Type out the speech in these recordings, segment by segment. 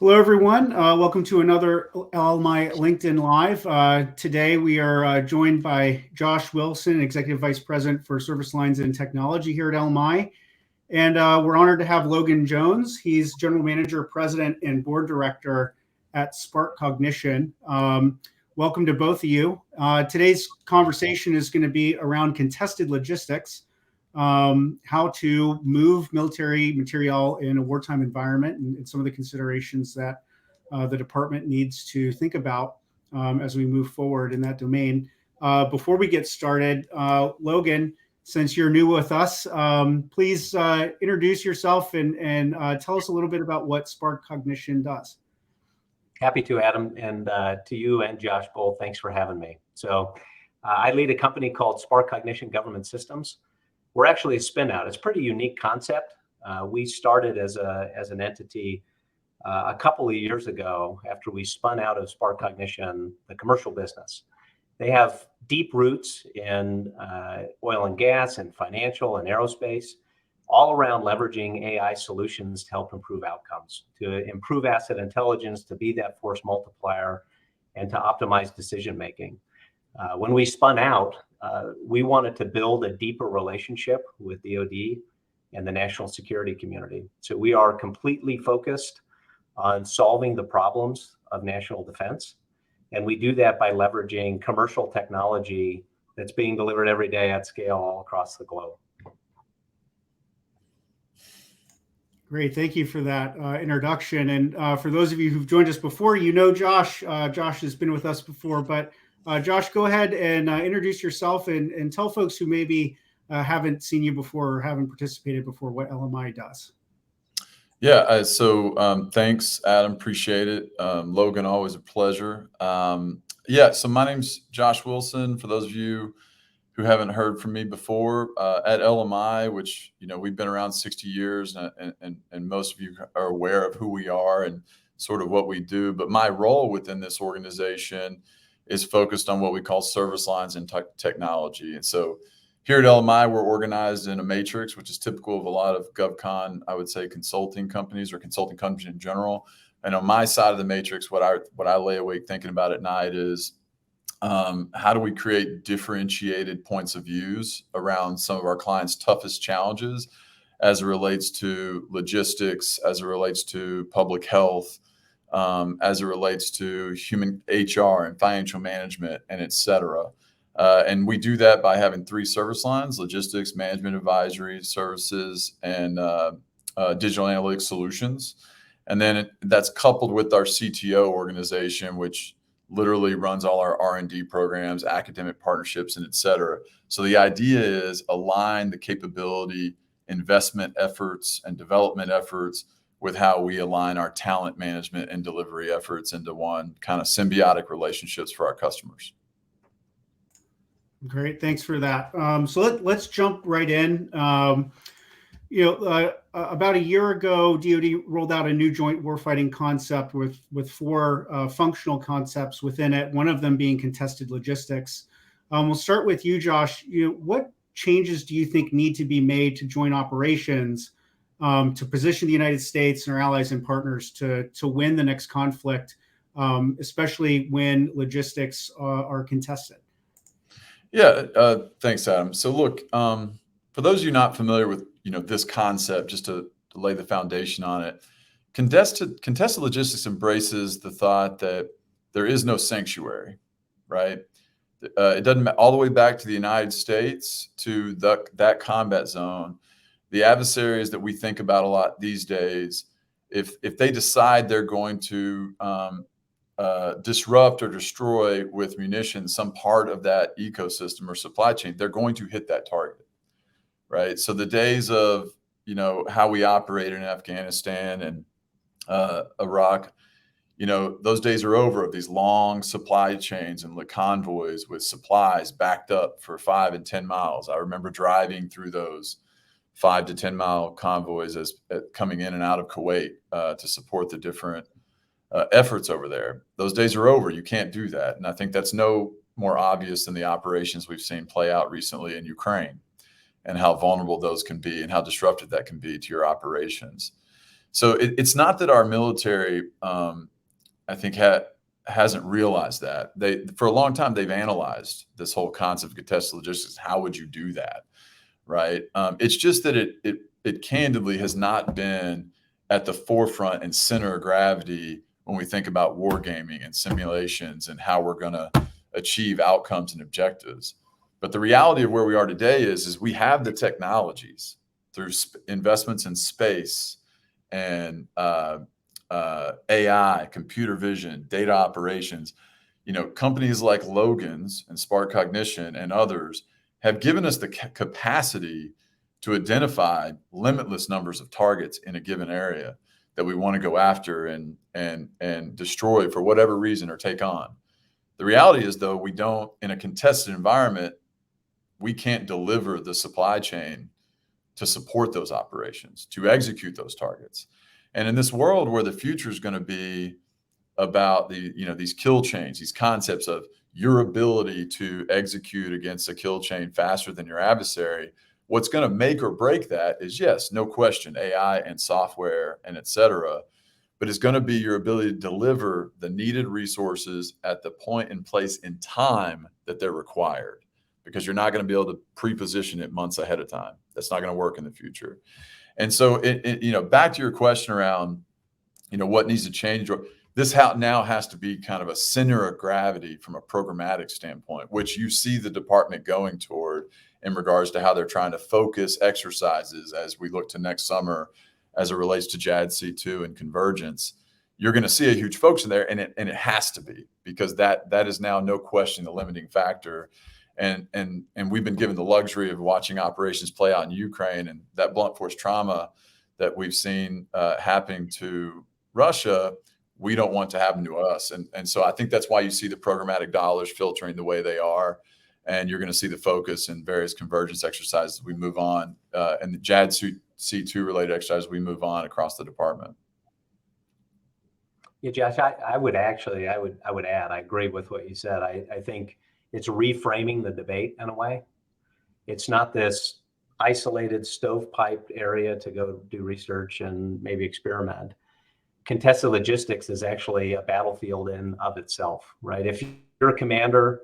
Hello, everyone. Welcome to another LMI LinkedIn Live. Today, we are joined by Josh Wilson, Executive Vice President for Service Lines and Technology here at LMI. And we're honored to have Logan Jones. He's General Manager, President, and Board Director at Spark Cognition. Welcome to both of you. Today's conversation is going to be around contested logistics, how to move military materiel in a wartime environment, and some of the considerations that the department needs to think about as we move forward in that domain. Before we get started, Logan, since you're new with us, please introduce yourself and tell us a little bit about what Spark Cognition does. Happy to, Adam, and to you and Josh both, thanks for having me. So I lead a company called Spark Cognition Government Systems. We're actually a spin out. It's a pretty unique concept. We started as an entity a couple of years ago after we spun out of Spark Cognition, the commercial business. They have deep roots in oil and gas and financial and aerospace, all around leveraging AI solutions to help improve outcomes, to improve asset intelligence, to be that force multiplier, and to optimize decision making. When we spun out, we wanted to build a deeper relationship with DoD and the national security community. So we are completely focused on solving the problems of national defense. And we do that by leveraging commercial technology that's being delivered every day at scale all across the globe. Great. Thank you for that introduction. And for those of you who've joined us before, you know Josh. Josh has been with us before, but Josh, go ahead and introduce yourself and tell folks who maybe haven't seen you before or haven't participated before what LMI does. Yeah, so thanks, Adam. Appreciate it. Logan, always a pleasure. So my name's Josh Wilson. For those of you who haven't heard from me before, at LMI, which we've been around 60 years, and most of you are aware of who we are and sort of what we do. But my role within this organization is focused on what we call service lines and technology. And so here at LMI, we're organized in a matrix, which is typical of a lot of GovCon, I would say, consulting companies or consulting companies in general. And on my side of the matrix, what I lay awake thinking about at night is how do we create differentiated points of views around some of our clients' toughest challenges as it relates to logistics, as it relates to public health, as it relates to human HR and financial management, and et cetera. And we do that by having three service lines: logistics, management advisory services, and digital analytics solutions. And then that's coupled with our CTO organization, which literally runs all our R&D programs, academic partnerships, and et cetera. So the idea is align the capability, investment efforts, and development efforts with how we align our talent management and delivery efforts into one kind of symbiotic relationships for our customers. Great, thanks for that. So let's jump right in. About a year ago, DoD rolled out a new joint warfighting concept with four functional concepts within it, one of them being contested logistics. We'll start with you, Josh. What changes do you think need to be made to joint operations to position the United States and our allies and partners to win the next conflict, especially when logistics are contested? Yeah, thanks, Adam. So look, for those of you not familiar with this concept, just to lay the foundation on it, contested logistics embraces the thought that there is no sanctuary, right? It doesn't all the way back to the United States to that combat zone. The adversaries that we think about a lot these days, if they decide they're going to disrupt or destroy with munitions some part of that ecosystem or supply chain, they're going to hit that target, right? So the days of how we operate in Afghanistan and Iraq, those days are over, of these long supply chains and convoys with supplies backed up for 5 and 10 miles. I remember driving through those 5 to 10 mile convoys as coming in and out of Kuwait to support the different efforts over there. Those days are over. You can't do that. And I think that's no more obvious than the operations we've seen play out recently in Ukraine and how vulnerable those can be and how disruptive that can be to your operations. So it's not that our military, I think, hasn't realized that. For a long time, they've analyzed this whole concept of contested logistics. How would you do that, right? It's just that it candidly has not been at the forefront and center of gravity when we think about wargaming and simulations and how we're going to achieve outcomes and objectives. But the reality of where we are today is we have the technologies through investments in space and AI, computer vision, data operations. Companies like Logan's and Spark Cognition and others have given us the capacity to identify limitless numbers of targets in a given area that we want to go after and destroy for whatever reason or take on. The reality is, though, we don't, in a contested environment, we can't deliver the supply chain to support those operations, to execute those targets. And in this world where the future is going to be about these kill chains, these concepts of your ability to execute against a kill chain faster than your adversary, what's going to make or break that is, yes, no question, AI and software and et cetera, but it's going to be your ability to deliver the needed resources at the point and place in time that they're required, because you're not going to be able to pre-position it months ahead of time. That's not going to work in the future. And so, back to your question around, what needs to change. This now has to be kind of a center of gravity from a programmatic standpoint, which you see the department going toward in regards to how they're trying to focus exercises as we look to next summer as it relates to JADC2 and convergence. You're going to see a huge focus in there, and it has to be, because that is now no question the limiting factor. And we've been given the luxury of watching operations play out in Ukraine, and that blunt force trauma that we've seen happening to Russia, we don't want to happen to us. And so I think that's why you see the programmatic dollars filtering the way they are. And you're going to see the focus in various convergence exercises as we move on, and the JADC2 related exercises we move on across the department. Yeah, Josh, I would add, I agree with what you said. I think it's reframing the debate in a way. It's not this isolated stovepiped area to go do research and maybe experiment. Contested logistics is actually a battlefield in of itself, right? If you're a commander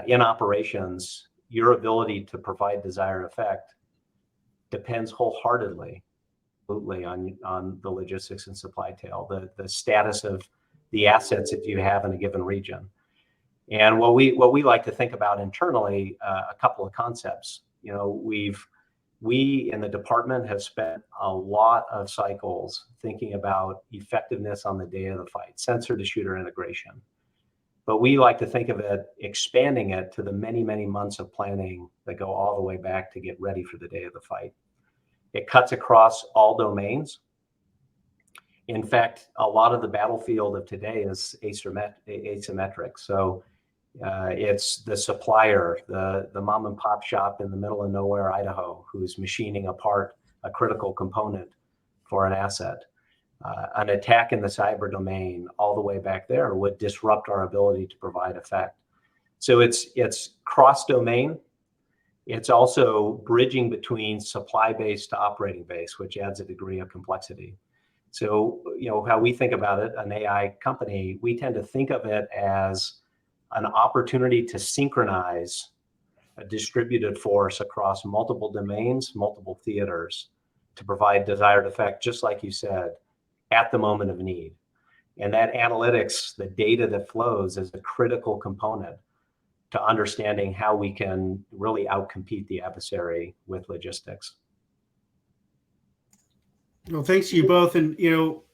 in operations, your ability to provide desired effect depends wholeheartedly, absolutely, on the logistics and supply tail, the status of the assets that you have in a given region. And what we like to think about internally, a couple of concepts. We in the department have spent a lot of cycles thinking about effectiveness on the day of the fight, sensor to shooter integration. But we like to think of it, expanding it to the many, many months of planning that go all the way back to get ready for the day of the fight. It cuts across all domains. In fact, a lot of the battlefield of today is asymmetric. So it's the supplier, the mom and pop shop in the middle of nowhere, Idaho, who's machining apart a critical component for an asset. An attack in the cyber domain all the way back there would disrupt our ability to provide effect. So it's cross-domain. It's also bridging between supply base to operating base, which adds a degree of complexity. So, how we think about it, an AI company, we tend to think of it as an opportunity to synchronize a distributed force across multiple domains, multiple theaters, to provide desired effect, just like you said, at the moment of need. And that analytics, the data that flows, is a critical component to understanding how we can really outcompete the adversary with logistics. Well, thanks to you both. And,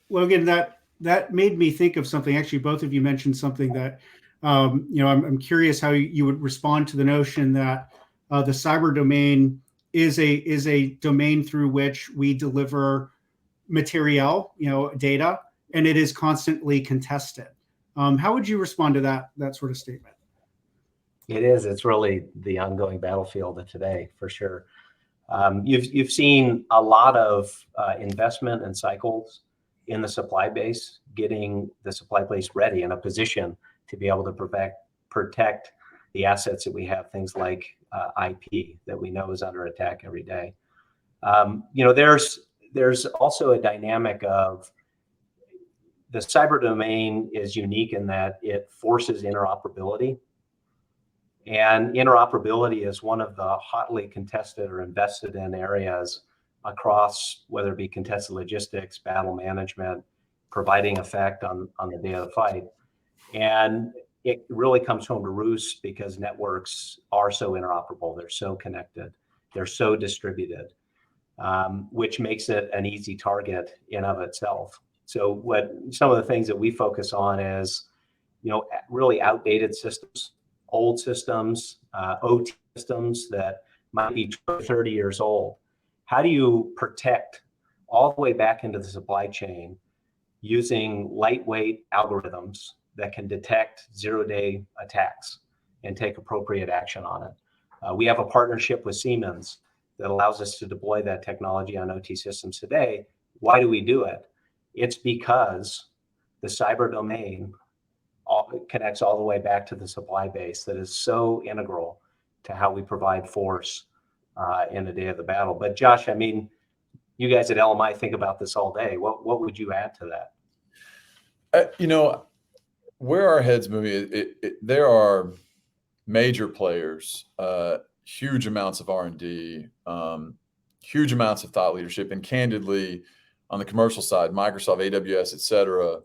Logan, that made me think of something. Actually, both of you mentioned something that, I'm curious how you would respond to the notion that the cyber domain is a domain through which we deliver materiel, data, and it is constantly contested. How would you respond to that sort of statement? It is. It's really the ongoing battlefield of today, for sure. You've seen a lot of investment and cycles in the supply base, getting the supply base ready in a position to be able to protect the assets that we have, things like IP that we know is under attack every day. There's there's also a dynamic of the cyber domain is unique in that it forces interoperability. And interoperability is one of the hotly contested or invested in areas across, whether it be contested logistics, battle management, providing effect on the day of the fight. And it really comes home to roost because networks are so interoperable. They're so connected. They're so distributed, which makes it an easy target in of itself. So what some of the things that we focus on is, really outdated systems, old systems, OT systems that might be 30 years old. How do you protect all the way back into the supply chain using lightweight algorithms that can detect zero-day attacks and take appropriate action on it? We have a partnership with Siemens that allows us to deploy that technology on OT systems today. Why do we do it? It's because the cyber domain connects all the way back to the supply base that is so integral to how we provide force in the day of the battle. But Josh, I mean, you guys at LMI think about this all day. What would you add to that? Where our heads moving, there are major players, huge amounts of R&D, huge amounts of thought leadership, and candidly, on the commercial side, Microsoft, AWS, et cetera,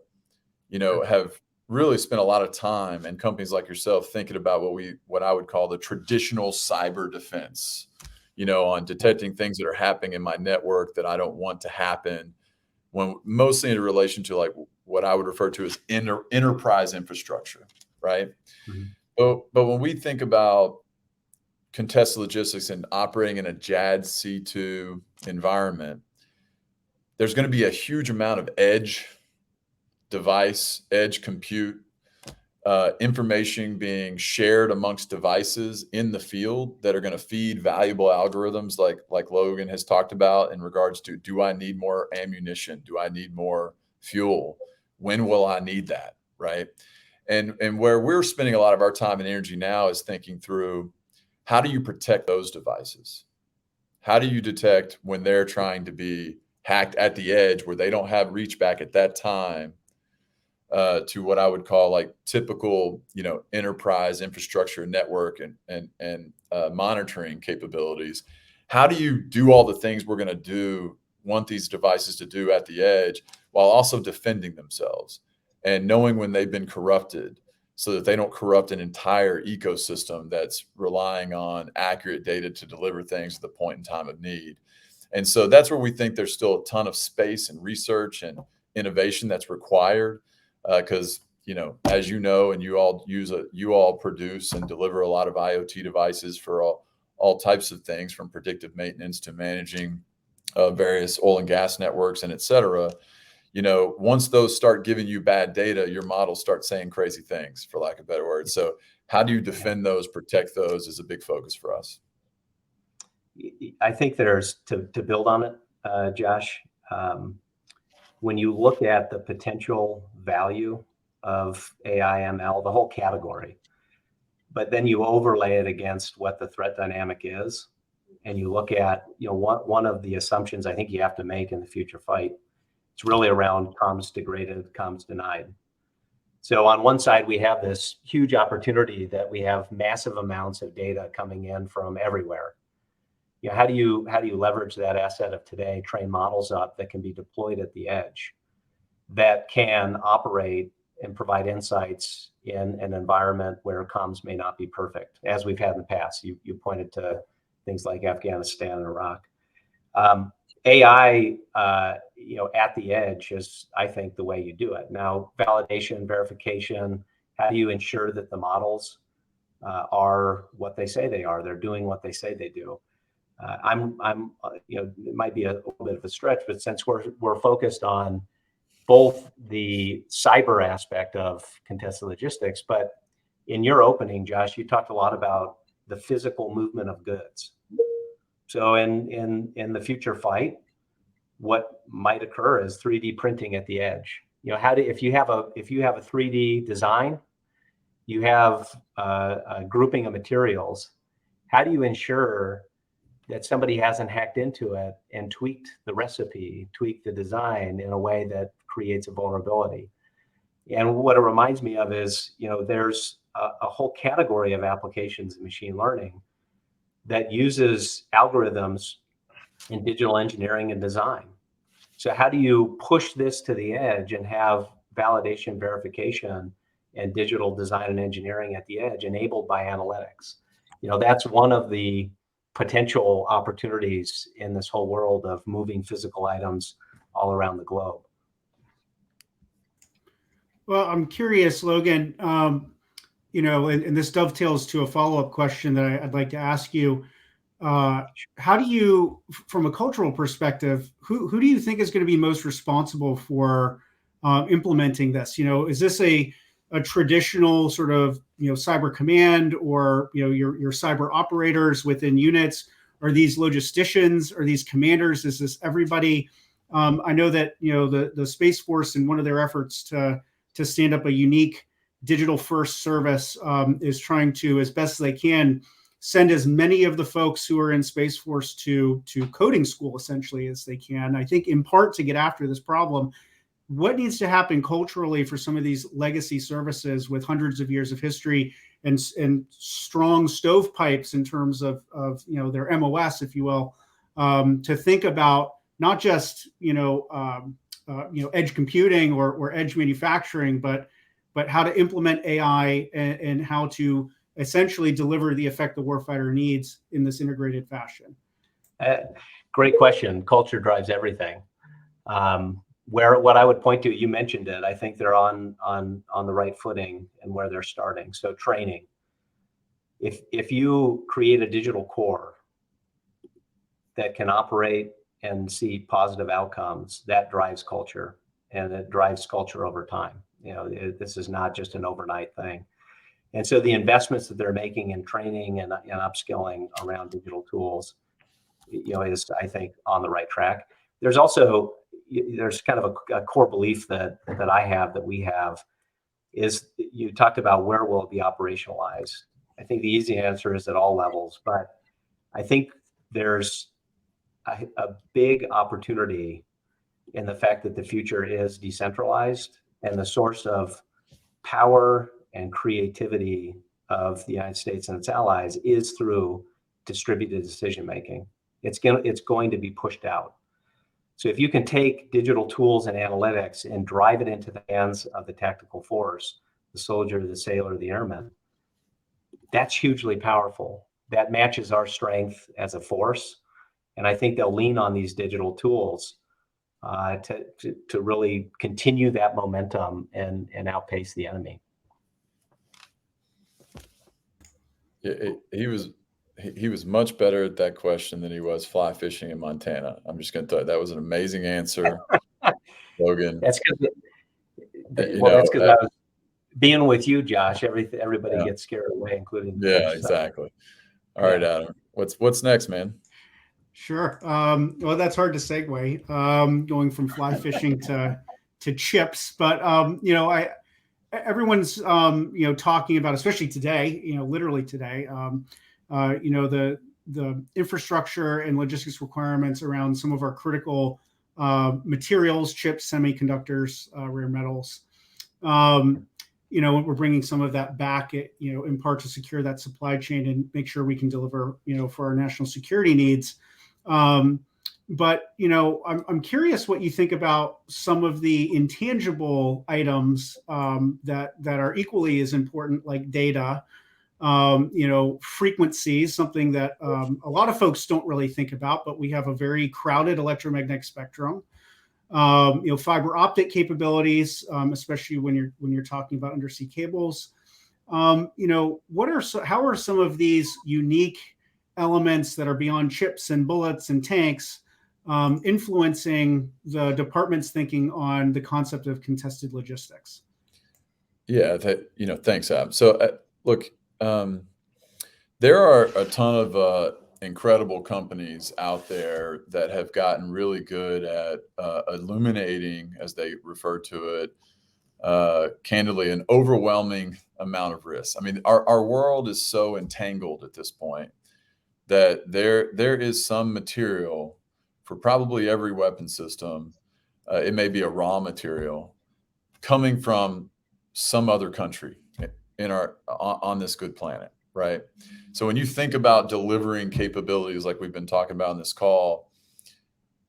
have really spent a lot of time, and companies like yourself thinking about what I would call the traditional cyber defense, on detecting things that are happening in my network that I don't want to happen, when mostly in relation to like what I would refer to as enterprise infrastructure, right? Mm-hmm. But when we think about contested logistics and operating in a JADC2 environment, there's going to be a huge amount of edge device, edge compute, information being shared amongst devices in the field that are going to feed valuable algorithms like Logan has talked about in regards to, do I need more ammunition? Do I need more fuel? When will I need that, right? And where we're spending a lot of our time and energy now is thinking through, how do you protect those devices? How do you detect when they're trying to be hacked at the edge where they don't have reach back at that time to what I would call like typical, enterprise infrastructure network and monitoring capabilities? How do you do all the things we're going to want these devices to do at the edge while also defending themselves and knowing when they've been corrupted so that they don't corrupt an entire ecosystem that's relying on accurate data to deliver things at the point in time of need? And so that's where we think there's still a ton of space and research and innovation that's required. Because, as you know, and you all produce and deliver a lot of IoT devices for all types of things, from predictive maintenance to managing various oil and gas networks and et cetera. Once those start giving you bad data, your models start saying crazy things, for lack of better words. So how do you defend those, protect those, is a big focus for us. I think there's, to build on it, Josh, when you look at the potential value of AI, ML, the whole category, but then you overlay it against what the threat dynamic is, and you look at, one of the assumptions I think you have to make in the future fight, it's really around comms degraded, comms denied. So on one side, we have this huge opportunity that we have massive amounts of data coming in from everywhere. How do you leverage that asset of today, train models up that can be deployed at the edge, that can operate and provide insights in an environment where comms may not be perfect, as we've had in the past? You pointed to things like Afghanistan and Iraq. AI, at the edge is, I think, the way you do it. Now, validation, verification, how do you ensure that the models are what they say they are? They're doing what they say they do. It might be a little bit of a stretch, but since we're focused on both the cyber aspect of contested logistics, but in your opening, Josh, you talked a lot about the physical movement of goods. So in the future fight, what might occur is 3D printing at the edge. If you have a 3D design, you have a grouping of materials. How do you ensure that somebody hasn't hacked into it and tweaked the recipe, tweaked the design in a way that creates a vulnerability. And what it reminds me of is, there's a whole category of applications in machine learning that uses algorithms in digital engineering and design. So how do you push this to the edge and have validation, verification, and digital design and engineering at the edge enabled by analytics? That's one of the potential opportunities in this whole world of moving physical items all around the globe. Well, I'm curious, Logan, and this dovetails to a follow-up question that I'd like to ask you. How do you, from a cultural perspective, who do you think is going to be most responsible for implementing this? Is this a traditional sort of cyber command, or your cyber operators within units? Are these logisticians? Are these commanders? Is this everybody? I know that the Space Force, in one of their efforts to stand up a unique digital first service, is trying to, as best as they can, send as many of the folks who are in Space Force to coding school essentially as they can. I think in part to get after this problem. What needs to happen culturally for some of these legacy services with hundreds of years of history and strong stovepipes in terms of their MOS, if you will, to think about not just edge computing or edge manufacturing, but how to implement AI and how to essentially deliver the effect the warfighter needs in this integrated fashion? Great question. Culture drives everything. What I would point to, you mentioned it, I think they're on the right footing and where they're starting. So training. If you create a digital core that can operate and see positive outcomes, that drives culture, and it drives culture over time. This is not just an overnight thing. And so the investments that they're making in training and upskilling around digital tools, is, I think, on the right track. There's kind of a core belief that I have, that we have, is you talked about where will it be operationalized. I think the easy answer is at all levels, but I think there's a big opportunity in the fact that the future is decentralized, and the source of power and creativity of the United States and its allies is through distributed decision making. It's going to be pushed out. So if you can take digital tools and analytics and drive it into the hands of the tactical force, the soldier, the sailor, the airman, that's hugely powerful. That matches our strength as a force. And I think they'll lean on these digital tools to really continue that momentum and outpace the enemy. Yeah, he was much better at that question than he was fly fishing in Montana. I'm just going to tell you, that was an amazing answer, Logan. That's because that's because I was being with you, Josh. Everybody gets scared away, including the fish, exactly. All right, Adam, what's next, man? Sure. Well, that's hard to segue, going from fly fishing to chips, but everyone's talking about, especially today, literally today, the infrastructure and logistics requirements around some of our critical materials, chips, semiconductors, rare metals. We're bringing some of that back, in part to secure that supply chain and make sure we can deliver, for our national security needs. But I'm curious what you think about some of the intangible items that are equally as important, like data, frequencies, something that a lot of folks don't really think about, but we have a very crowded electromagnetic spectrum. Fiber optic capabilities, especially when you're talking about undersea cables. How are some of these unique elements that are beyond chips and bullets and tanks influencing the department's thinking on the concept of contested logistics? Yeah, thanks, Ab. So look, there are a ton of incredible companies out there that have gotten really good at illuminating, as they refer to it, candidly, an overwhelming amount of risk. I mean, our world is so entangled at this point that there is some material for probably every weapon system. It may be a raw material coming from some other country on this good planet, right? So when you think about delivering capabilities like we've been talking about in this call,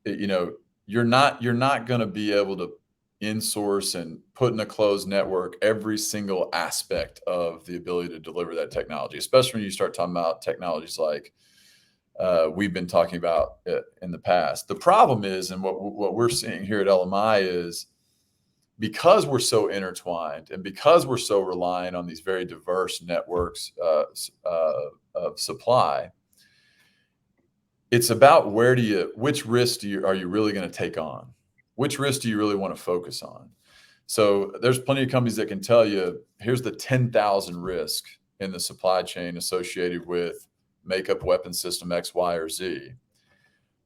you're not going to be able to in-source and put in a closed network every single aspect of the ability to deliver that technology, especially when you start talking about technologies like we've been talking about in the past. The problem is, and what we're seeing here at LMI is, because we're so intertwined and because we're so reliant on these very diverse networks of supply, it's about which risk are you really going to take on? Which risk do you really want to focus on? So there's plenty of companies that can tell you, here's the 10,000 risk in the supply chain associated with makeup weapon system X, Y, or Z.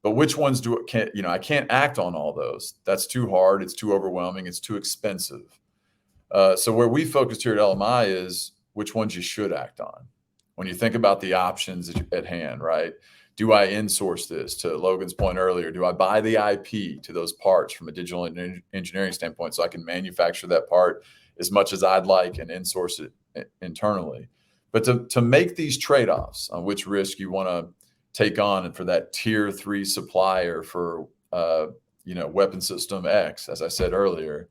But which ones I can't act on all those. That's too hard. It's too overwhelming. It's too expensive. So where we focused here at LMI is which ones you should act on. When you think about the options at hand, right? Do I insource this, to Logan's point earlier? Do I buy the IP to those parts from a digital engineering standpoint so I can manufacture that part as much as I'd like and insource it internally? But to make these trade-offs on which risk you want to take on, and for that tier 3 supplier for weapon system X, as I said earlier,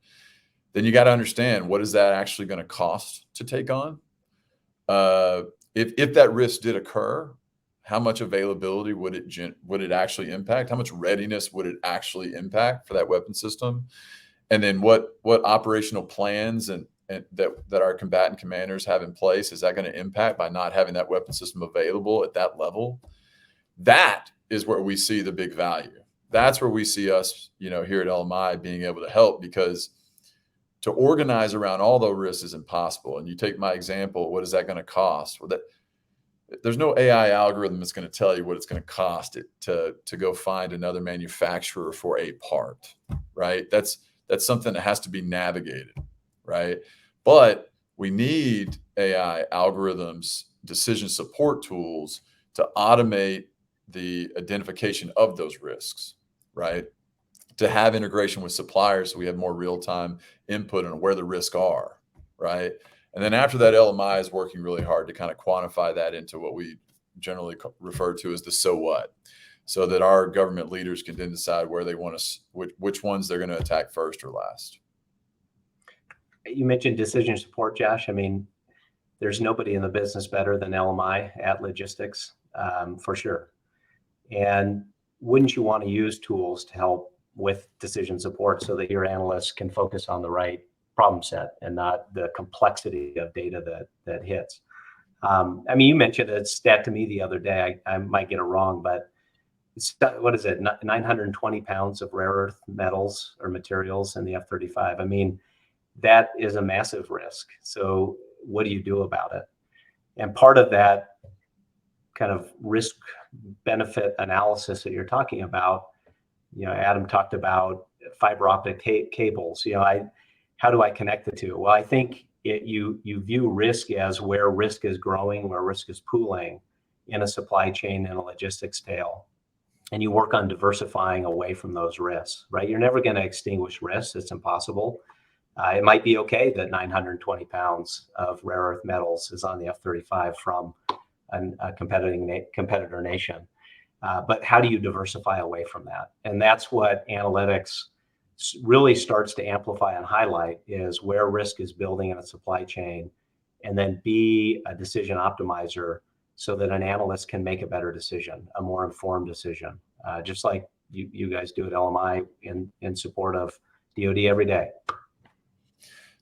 then you got to understand, what is that actually going to cost to take on? If that risk did occur, how much availability would it actually impact? How much readiness would it actually impact for that weapon system? And then what operational plans and that our combatant commanders have in place is that going to impact by not having that weapon system available at that level? That is where we see the big value. That's where we see us, here at LMI being able to help, because to organize around all those risks is impossible. And you take my example, what is that going to cost? Well, there's no AI algorithm that's going to tell you what it's going to cost it to go find another manufacturer for a part, right? That's something that has to be navigated, right? But we need AI algorithms, decision support tools to automate the identification of those risks, right? To have integration with suppliers so we have more real-time input on where the risks are, right? And then after that, LMI is working really hard to kind of quantify that into what we generally refer to as the so what, so that our government leaders can then decide where they want to, which ones they're going to attack first or last. You mentioned decision support, Josh. I mean, there's nobody in the business better than LMI at logistics, for sure. And wouldn't you want to use tools to help with decision support so that your analysts can focus on the right problem set and not the complexity of data that hits? I mean, you mentioned a stat to me the other day. I might get it wrong, but what is it? 920 pounds of rare earth metals or materials in the F-35. I mean, that is a massive risk. So what do you do about it? And part of that kind of risk benefit analysis that you're talking about, Adam talked about fiber optic cables. How do I connect the two? Well, I think you view risk as where risk is growing, where risk is pooling in a supply chain and a logistics tail. And you work on diversifying away from those risks, right? You're never going to extinguish risks. It's impossible. It might be okay that 920 pounds of rare earth metals is on the F-35 from a competitor nation. But how do you diversify away from that? And that's what analytics really starts to amplify and highlight, is where risk is building in a supply chain, and then be a decision optimizer so that an analyst can make a better decision, a more informed decision, just like you guys do at LMI in support of DoD every day.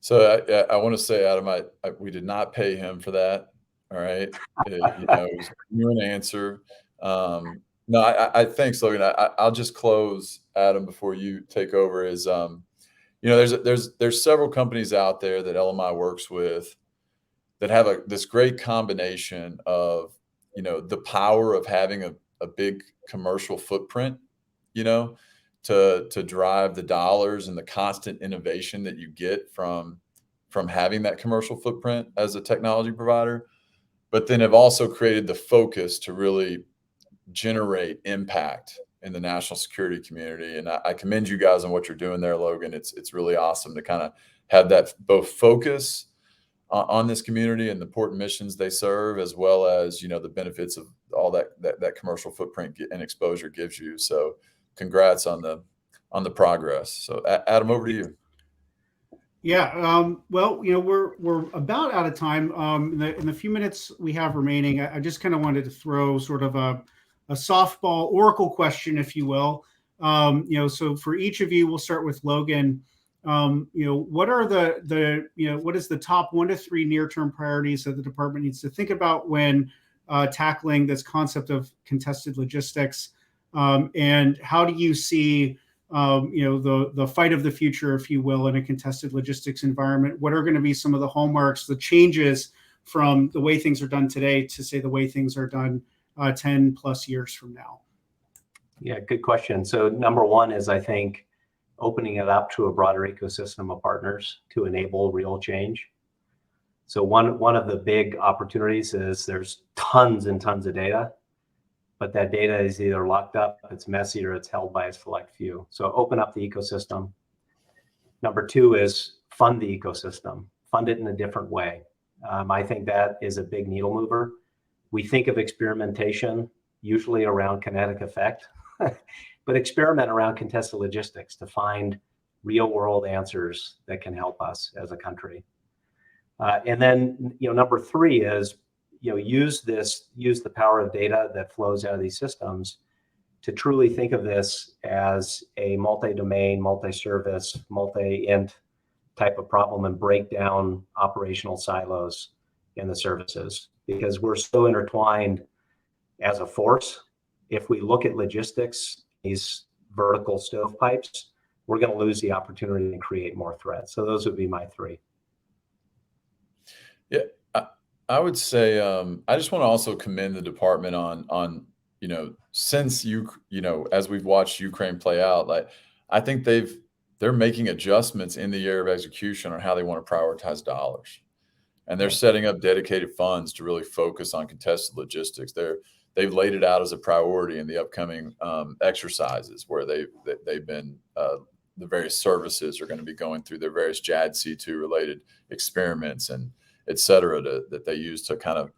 So I want to say, Adam, we did not pay him for that. All right. It was an answer. No, I thanks, Logan. I'll just close, Adam, before you take over. Is there's several companies out there that LMI works with that have this great combination of the power of having a big commercial footprint, to drive the dollars and the constant innovation that you get from having that commercial footprint as a technology provider, but then have also created the focus to really generate impact in the national security community. And I commend you guys on what you're doing there, Logan. It's really awesome to kind of have that both focus on this community and the important missions they serve, as well as, you know, the benefits of all that commercial footprint and exposure gives you. So congrats on the progress. So Adam, over to you. Yeah, well, you know, we're about out of time. In the few minutes we have remaining, I just kind of wanted to throw sort of a softball oracle question, if you will. You know, so for each of you, we'll start with Logan. You know, what are what is the top 1 to 3 near-term priorities that the department needs to think about when tackling this concept of contested logistics? And how do you see you know, the fight of the future, if you will, in a contested logistics environment? What are going to be some of the hallmarks, the changes from the way things are done today to, say, the way things are done 10 plus years from now? Yeah, good question. So number one is, I think, opening it up to a broader ecosystem of partners to enable real change. So one of the big opportunities is there's tons and tons of data, but that data is either locked up, it's messy, or it's held by a select few. So open up the ecosystem. Number 2 is fund the ecosystem, fund it in a different way. I think that is a big needle mover. We think of experimentation usually around kinetic effect, but experiment around contested logistics to find real world answers that can help us as a country. And then, you know, number 3 is, you know, use the power of data that flows out of these systems to truly think of this as a multi-domain, multi-service, multi-int type of problem, and break down operational silos in the services, because we're so intertwined as a force. If we look at logistics, these vertical stovepipes, we're going to lose the opportunity to create more threats. So those would be my 3. Yeah, I would say I just want to also commend the department on you know, since you know, as we've watched Ukraine play out, like, I think they're making adjustments in the area of execution on how they want to prioritize dollars, and they're setting up dedicated funds to really focus on contested logistics. They've laid it out as a priority in the upcoming exercises, where they've been the various services are going to be going through their various JADC2 related experiments and et cetera, that they use to kind of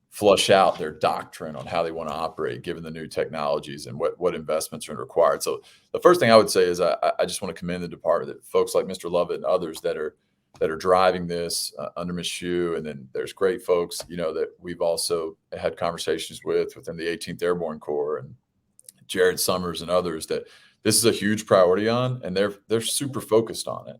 flush out their doctrine on how they want to operate, given the new technologies and what investments are required. So the first thing I would say is I just want to commend the department, that folks like Mr. Lovett and others that are driving this under Ms. Hsu, and then there's great folks, you know, that we've also had conversations within the 18th Airborne Corps, and Jared Summers and others, that this is a huge priority on, and they're super focused on it.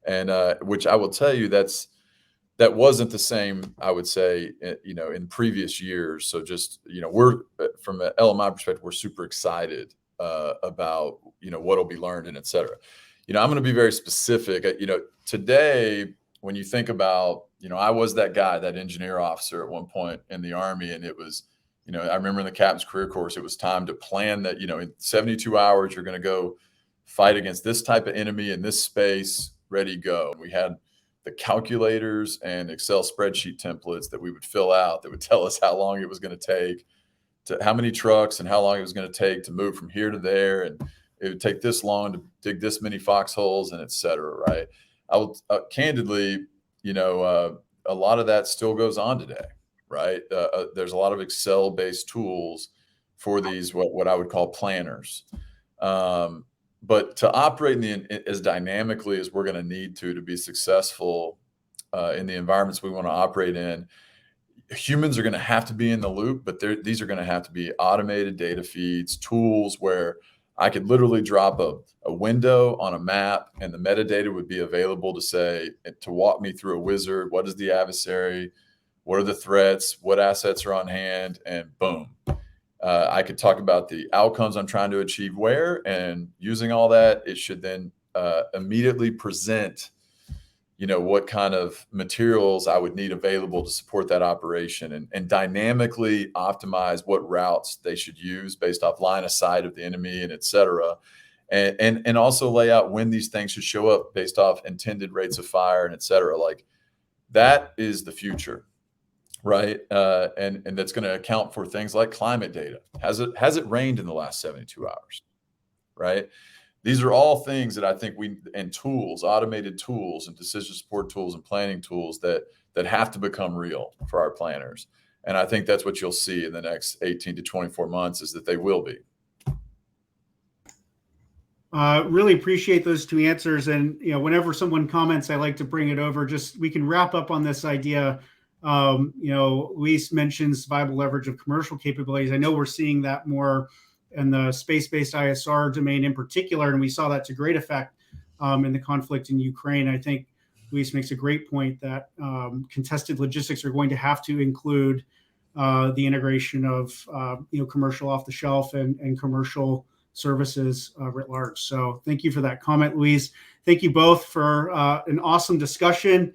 And which I will tell you, that wasn't the same, I would say, you know, in previous years. So just, you know, we're, from an LMI perspective, we're super excited about, you know, what'll be learned and et cetera. You know, I'm going to be very specific. You know, today, when you think about, you know, I was that guy, that engineer officer at one point in the Army, and it was, you know, I remember in the captain's career course, it was time to plan that, you know, in 72 hours, you're going to go fight against this type of enemy in this space, ready, go. And we had the calculators and Excel spreadsheet templates that we would fill out that would tell us how long it was going to take, to how many trucks and how long it was going to take to move from here to there. And it would take this long to dig this many foxholes, and et cetera. Right. I will candidly, you know, a lot of that still goes on today. Right. There's a lot of Excel based tools for these, what I would call planners. But to operate as dynamically as we're going to need to be successful in the environments we want to operate in, humans are going to have to be in the loop, but these are going to have to be automated data feeds, tools where I could literally drop a window on a map, and the metadata would be available to say, to walk me through a wizard. What is the adversary? What are the threats? What assets are on hand? And boom. I could talk about the outcomes I'm trying to achieve where, and using all that, it should then immediately present, you know, what kind of materials I would need available to support that operation, and dynamically optimize what routes they should use based off line of sight of the enemy, and et cetera. And also lay out when these things should show up based off intended rates of fire, and et cetera. Like, that is the future. right? And that's going to account for things like climate data. Has it rained in the last 72 hours, right? These are all things that I think and tools, automated tools and decision support tools and planning tools that have to become real for our planners. And I think that's what you'll see in the next 18 to 24 months, is that they will be. Really appreciate those two answers. And, whenever someone comments, I like to bring it over. Just, we can wrap up on this idea. Luis mentions viable leverage of commercial capabilities. I know we're seeing that more in the space-based ISR domain in particular, and we saw that to great effect in the conflict in Ukraine. I think Luis makes a great point that contested logistics are going to have to include the integration of commercial off-the-shelf and commercial services writ large. So thank you for that comment, Luis. Thank you both for an awesome discussion.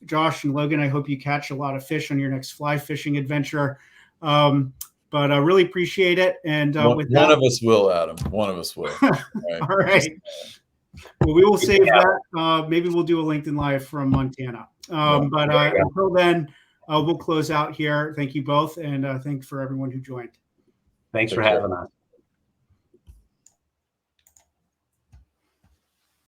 Josh and Logan, I hope you catch a lot of fish on your next fly fishing adventure. But I really appreciate it. And with that, one of us will, Adam. One of us will. Right. All right. Well, we will save that. Maybe we'll do a LinkedIn Live from Montana. But until then, we'll close out here. Thank you both. And thanks for everyone who joined. Thanks for having us.